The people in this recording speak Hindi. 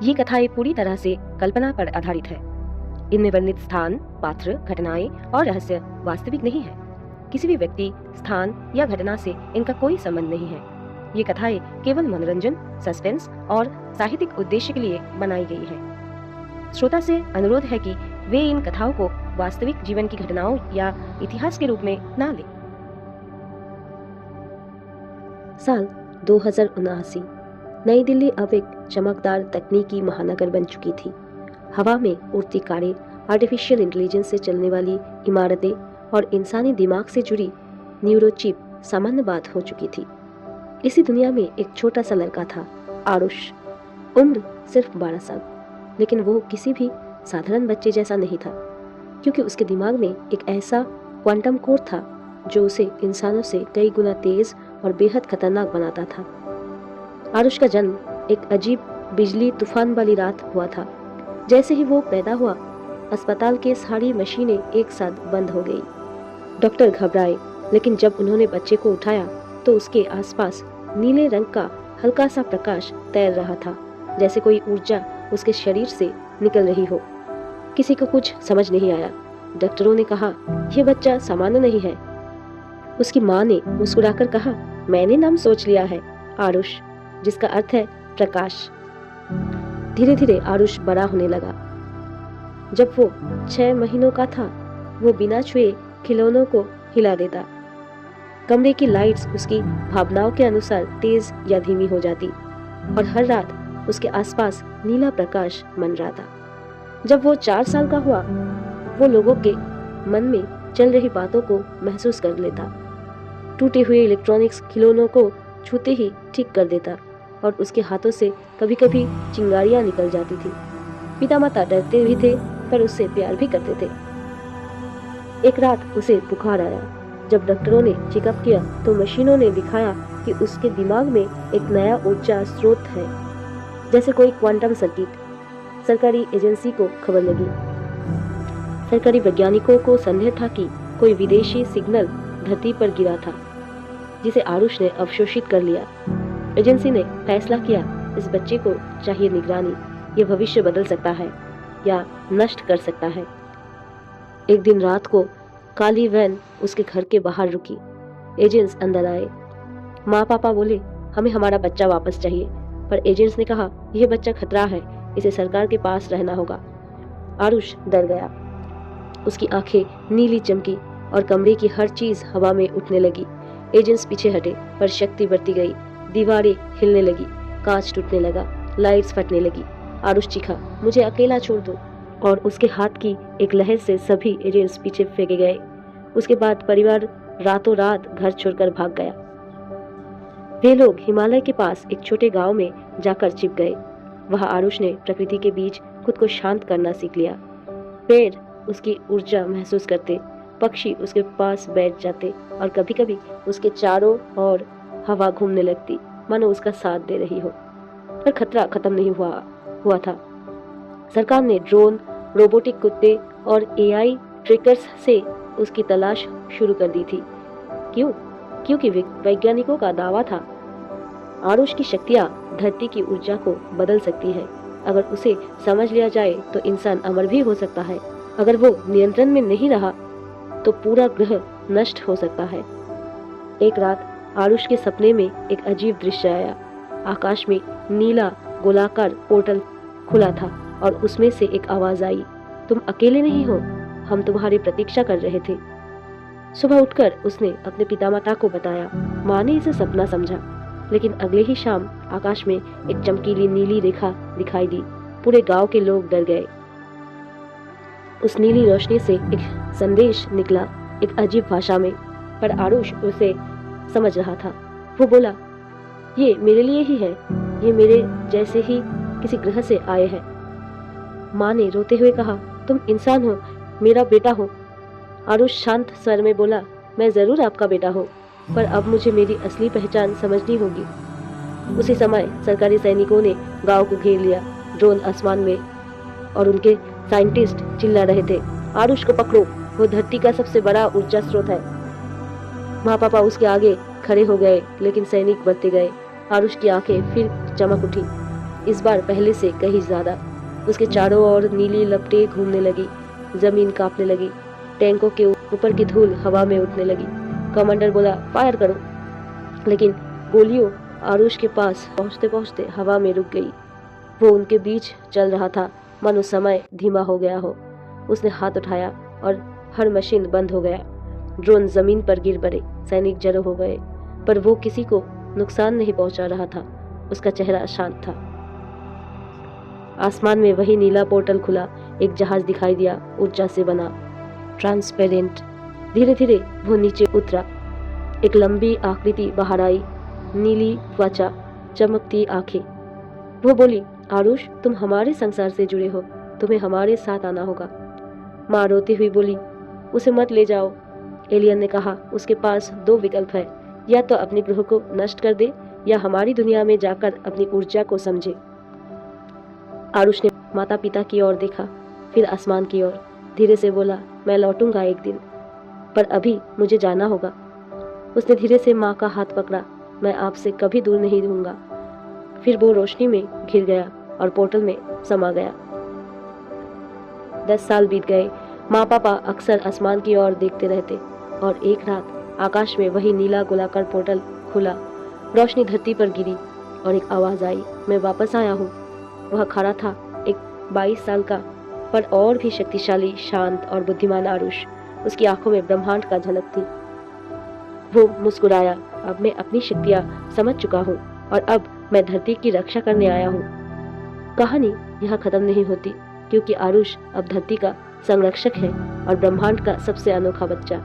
ये कथाएं पूरी तरह से कल्पना पर आधारित है। इनमें वर्णित स्थान, पात्र, घटनाएं और रहस्य वास्तविक नहीं है। किसी भी व्यक्ति, स्थान या घटना से इनका कोई संबंध नहीं है। ये कथाएं केवल मनोरंजन, सस्पेंस और साहित्यिक उद्देश्य के लिए बनाई गई है। श्रोता से अनुरोध है कि वे इन कथाओं को वास्तविक जीवन की घटनाओं या इतिहास के रूप में ना लें। साल 2079। नई दिल्ली अब एक चमकदार तकनीकी महानगर बन चुकी थी। हवा में उड़ती कारें, आर्टिफिशियल इंटेलिजेंस से चलने वाली इमारतें और इंसानी दिमाग से जुड़ी न्यूरोचिप सामान्य बात हो चुकी थी। इसी दुनिया में एक छोटा सा लड़का था, आरुष। उम्र सिर्फ 12 साल, लेकिन वो किसी भी साधारण बच्चे जैसा नहीं था, क्योंकि उसके दिमाग में एक ऐसा क्वांटम कोड था जो उसे इंसानों से कई गुना तेज और बेहद खतरनाक बनाता था। आरुष का जन्म एक अजीब बिजली तूफान वाली रात हुआ था। जैसे ही वो पैदा हुआ, अस्पताल के सारी मशीनें एक साथ बंद हो गई। डॉक्टर घबराए, लेकिन जब उन्होंने बच्चे को उठाया तो उसके आसपास नीले रंग का हल्का सा प्रकाश तैर रहा था, जैसे कोई ऊर्जा उसके शरीर से निकल रही हो। किसी को कुछ समझ नहीं आया। डॉक्टरों ने कहा, यह बच्चा सामान्य नहीं है। उसकी माँ ने मुस्कुराकर कहा, मैंने नाम सोच लिया है, आरुष, जिसका अर्थ है प्रकाश। धीरे धीरे आरुष बड़ा होने लगा। जब वो 6 महीनों का था, वो बिना छुए खिलौनों को हिला देता। कमरे की लाइट्स उसकी भावनाओं के अनुसार तेज या धीमी हो जाती और हर रात उसके आसपास नीला प्रकाश मंडराता। जब वो 4 साल का हुआ, वो लोगों के मन में चल रही बातों को महसूस कर लेता। टूटे हुए इलेक्ट्रॉनिक्स खिलौनों को छूते ही ठीक कर देता और उसके हाथों से कभी कभी चिंगारियां निकल जाती थी। पिता माता डरते भी थे, पर उससे प्यार भी करते थे। एक रात उसे बुखार आया। जब डॉक्टरों ने चेकअप किया तो मशीनों ने दिखाया कि उसके दिमाग में एक नया ऊर्जा स्रोत है, जैसे कोई क्वांटम सर्किट। सरकारी एजेंसी को खबर लगी। सरकारी वैज्ञानिकों को संदेह था कि कोई विदेशी सिग्नल धरती पर गिरा था, जिसे आरुष ने अवशोषित कर लिया। एजेंसी ने फैसला किया, इस बच्चे को चाहिए निगरानी। ये भविष्य बदल सकता है या नष्ट कर सकता है। एक दिन रात को काली वैन उसके घर के बाहर रुकी। एजेंट्स अंदर आए। माँ पापा बोले, हमें हमारा बच्चा वापस चाहिए, पर एजेंट्स ने कहा, यह बच्चा खतरा है, इसे सरकार के पास रहना होगा। आरुष डर गया। उसकी आंखें नीली चमकी और कमरे की हर चीज हवा में उठने लगी। एजेंट्स पीछे हटे, पर शक्ति बढ़ती गई। दीवारें हिलने लगी, कांच टूटने लगा, लाइट्स फटने लगी। आरुष चीखा, मुझे अकेला छोड़ दो, और उसके हाथ की एक लहर से सभी एजेंट्स पीछे फेंके गए। उसके बाद परिवार रातों रात घर छोड़कर भाग गया। वे लोग हिमालय के पास एक छोटे गांव में जाकर छिप गए। वहां आरुष ने प्रकृति के बीच खुद को शांत करना सीख लिया। पेड़ उसकी ऊर्जा महसूस करते, पक्षी उसके पास बैठ जाते और कभी कभी उसके चारों ओर हवा घूमने लगती, मानो उसका साथ दे रही हो। पर खतरा खत्म नहीं हुआ था। सरकार ने ड्रोन, रोबोटिक कुत्ते और एआई ट्रैकर्स से उसकी तलाश शुरू कर दी थी। क्यों? क्योंकि वैज्ञानिकों का दावा था, आरुष की शक्तियां धरती की ऊर्जा को बदल सकती है। अगर उसे समझ लिया जाए तो इंसान अमर भी हो सकता है। अगर वो नियंत्रण में नहीं रहा तो पूरा ग्रह नष्ट हो सकता है। एक रात आरुष के सपने में एक अजीब दृश्य आया। आकाश में नीला गोलाकार पोर्टल खुला था और उसमें से एक आवाज आई, तुम अकेले नहीं हो, हम तुम्हारी प्रतीक्षा कर रहे थे। सुबह उठकर उसने अपने पितामाता को बताया। माँ ने इसे सपना समझा, लेकिन अगले ही शाम आकाश में एक चमकीली नीली रेखा दिखाई दी। पूरे गांव के लोग डर गए। उस नीली रोशनी से एक संदेश निकला, एक अजीब भाषा में, पर आरुष उसे समझ रहा था। वो बोला, ये मेरे लिए ही है, ये मेरे जैसे ही किसी ग्रह से आए हैं। माँ ने रोते हुए कहा, तुम इंसान हो, मेरा बेटा हो। आरुष शांत स्वर में बोला, मैं जरूर आपका बेटा हूँ, पर अब मुझे मेरी असली पहचान समझनी होगी। उसी समय सरकारी सैनिकों ने गांव को घेर लिया। ड्रोन आसमान में और उनके साइंटिस्ट चिल्ला रहे थे, आरुष को पकड़ो, वो धरती का सबसे बड़ा ऊर्जा स्रोत है। माँ पापा उसके आगे खड़े हो गए, लेकिन सैनिक बढ़ते गए। आरुष की आंखें फिर चमक उठी। इस बार पहले से कहीं ज्यादा। उसके चारों ओर नीली लपटें घूमने लगी, जमीन कांपने लगी, टैंकों के ऊपर की धूल हवा में उड़ने लगी। कमांडर बोला, फायर करो, लेकिन गोलियों आरुष के पास पहुंचते पहुंचते हवा में रुक गई। वो उनके बीच चल रहा था, मानो समय धीमा हो गया हो। उसने हाथ उठाया और हर मशीन बंद हो गया। ड्रोन जमीन पर गिर पड़े, सैनिक जड़ हो गए, पर वो किसी को नुकसान नहीं पहुंचा रहा था। उसका चेहरा शांत था। आसमान में वही नीला पोर्टल खुला, एक जहाज दिखाई दिया, ऊर्जा से बना, ट्रांसपेरेंट। धीरे धीरे वो नीचे उतरा। एक लंबी आकृति बाहर आई, नीली त्वचा, चमकती आंखें। वो बोली, आरुष, तुम हमारे संसार से जुड़े हो, तुम्हें हमारे साथ आना होगा। माँ रोती हुई बोली, उसे मत ले जाओ। एलियन ने कहा, उसके पास दो विकल्प है, या तो अपने ग्रह को नष्ट कर दे या हमारी दुनिया में जाकर अपनी ऊर्जा को समझे। आरुष ने माता पिता की ओर देखा, फिर आसमान की ओर। धीरे से बोला, मैं लौटूंगा एक दिन, पर अभी मुझे जाना होगा। उसने धीरे से माँ का हाथ पकड़ा, मैं आपसे कभी दूर नहीं रहूंगा। फिर वो रोशनी में घिर गया और पोर्टल में समा गया। 10 साल बीत गए। माँ पापा अक्सर आसमान की ओर देखते रहते, और एक रात आकाश में वही नीला गोलाकार पोर्टल खुला। रोशनी धरती पर गिरी और एक आवाज आई, मैं वापस आया हूँ। वह खड़ा था, एक 22 साल का पर और भी शक्तिशाली, शांत और बुद्धिमान आरुष। उसकी आंखों में ब्रह्मांड का झलक थी। वो मुस्कुराया, अब मैं अपनी शक्तियाँ समझ चुका हूँ और अब मैं धरती की रक्षा करने आया हूँ। कहानी यहाँ खत्म नहीं होती, क्योंकि आरुष अब धरती का संरक्षक है और ब्रह्मांड का सबसे अनोखा बच्चा।